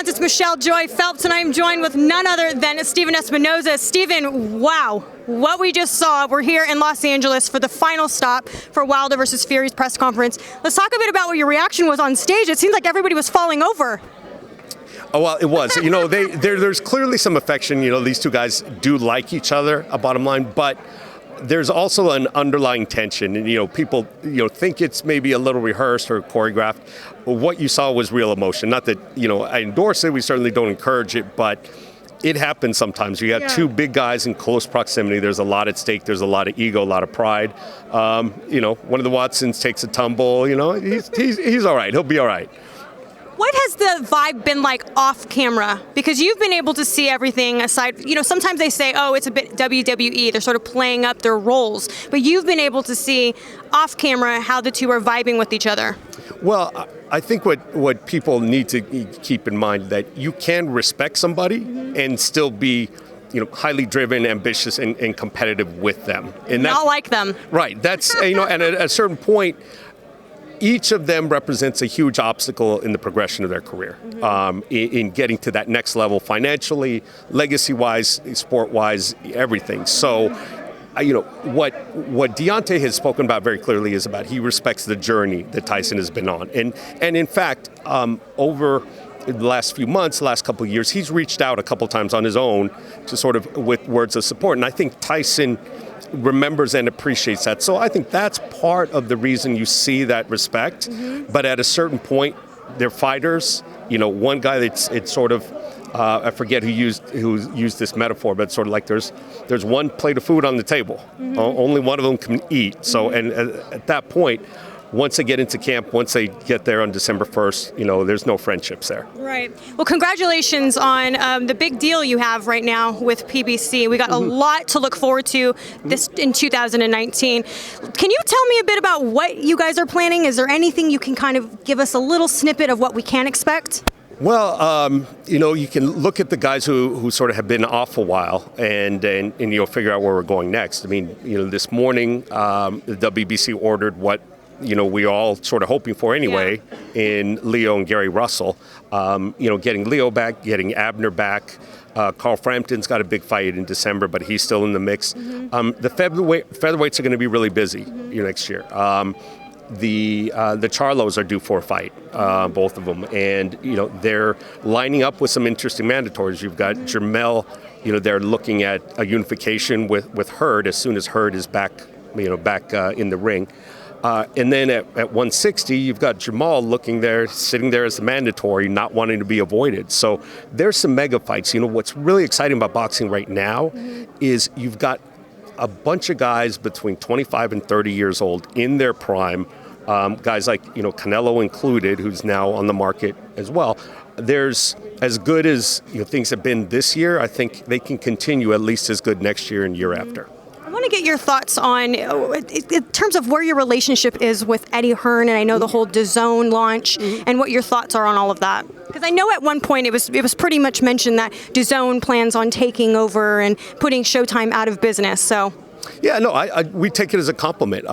fans, it's Michelle Joy Phelps, and I'm joined with none other than Stephen Espinoza. Stephen, wow, what we just saw. We're here in Los Angeles for the final stop for Wilder versus Fury's press conference. Let's talk a bit about what your reaction was on stage. It seemed like everybody was falling over. Oh, well, it was. There's clearly some affection. These two guys do like each other, bottom line, but there's also an underlying tension, and people think it's maybe a little rehearsed or choreographed. What you saw was real emotion. Not that I endorse it. We certainly don't encourage it, but it happens sometimes. You got two big guys in close proximity. There's a lot at stake. There's a lot of ego, a lot of pride. One of the Watsons takes a tumble. He's all right. He'll be all right. What has the vibe been like off camera? Because you've been able to see everything aside, sometimes they say, oh, it's a bit WWE. They're sort of playing up their roles. But you've been able to see off camera how the two are vibing with each other. Well, I think what people need to keep in mind that you can respect somebody and still be highly driven, ambitious, and competitive with them. And not like them. Right. That's, and at a certain point, each of them represents a huge obstacle in the progression of their career, in getting to that next level financially, legacy-wise, sport-wise, everything. So, what Deontay has spoken about very clearly is about he respects the journey that Tyson has been on. And in fact, over the last few months, the last couple of years, he's reached out a couple times on his own to sort of with words of support. And I think Tyson remembers and appreciates that. So I think that's part of the reason you see that respect. But at a certain point, they're fighters. One guy it's sort of I forget who used this metaphor, but it's sort of like there's one plate of food on the table. Only one of them can eat. So and at that point, once they get into camp, once they get there on December 1st, there's no friendships there. Right. Well, congratulations on the big deal you have right now with PBC. We got a lot to look forward to this in 2019. Can you tell me a bit about what you guys are planning? Is there anything you can kind of give us a little snippet of what we can expect? Well, you can look at the guys who sort of have been off a while and you'll figure out where we're going next. I mean, this morning, the WBC ordered what we all sort of hoping for anyway in Leo and Gary Russell. Getting Leo back, getting Abner back. Carl Frampton's got a big fight in December, but he's still in the mix. The featherweights are going to be really busy next year. The Charlos are due for a fight, both of them, and they're lining up with some interesting mandatories. You've got Jermell. They're looking at a unification with Hearn as soon as Hearn is back, back in the ring. And then at 160, you've got Jamal sitting there as a mandatory, not wanting to be avoided. So there's some mega fights. What's really exciting about boxing right now is you've got a bunch of guys between 25 and 30 years old in their prime, guys like, Canelo included, who's now on the market as well. There's, as good as things have been this year, I think they can continue at least as good next year and year after. I want to get your thoughts on, in terms of where your relationship is with Eddie Hearn, and I know the whole DAZN launch, and what your thoughts are on all of that. Because I know at one point it was pretty much mentioned that DAZN plans on taking over and putting Showtime out of business. So, yeah, no, we take it as a compliment.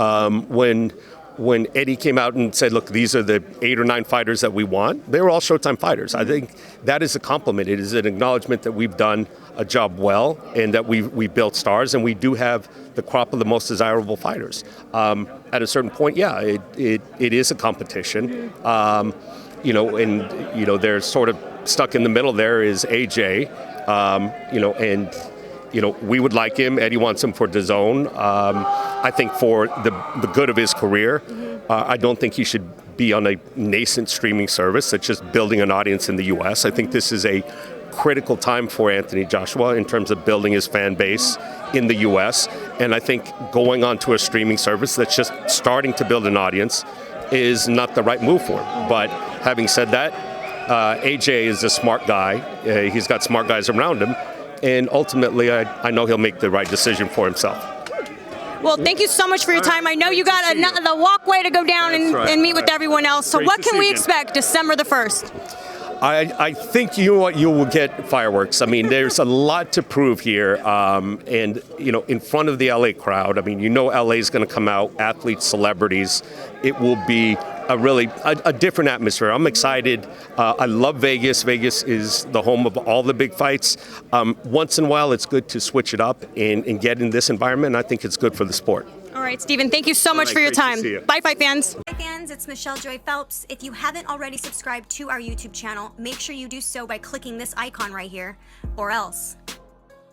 When Eddie came out and said, look, these are the 8 or 9 fighters that we want, they were all Showtime fighters. I think that is a compliment. It is an acknowledgement that we've done a job well and that we built stars, and we do have the crop of the most desirable fighters. At a certain point, it is a competition. They're sort of stuck in the middle. There is AJ, we would like him. Eddie wants him for DAZN. I think for the good of his career, I don't think he should be on a nascent streaming service that's just building an audience in the U.S. I think this is a critical time for Anthony Joshua in terms of building his fan base in the U.S. And I think going on to a streaming service that's just starting to build an audience is not the right move for him. But having said that, AJ is a smart guy. He's got smart guys around him. And ultimately, I know he'll make the right decision for himself. Well, thank you so much for your time. I know you got the walkway to go down and meet with everyone else. So what can we expect December the 1st? I think you will get fireworks. I mean, there's a lot to prove here. And, in front of the LA crowd, LA is going to come out, athletes, celebrities. It will be a different atmosphere. I'm excited. I love Vegas. Vegas is the home of all the big fights. Once in a while, it's good to switch it up and get in this environment. I think it's good for the sport. All right, Stephen, thank you so much for your great to time. see you. Bye, fight fans. Hi fans, it's Michelle Joy Phelps. If you haven't already subscribed to our YouTube channel, make sure you do so by clicking this icon right here, or else.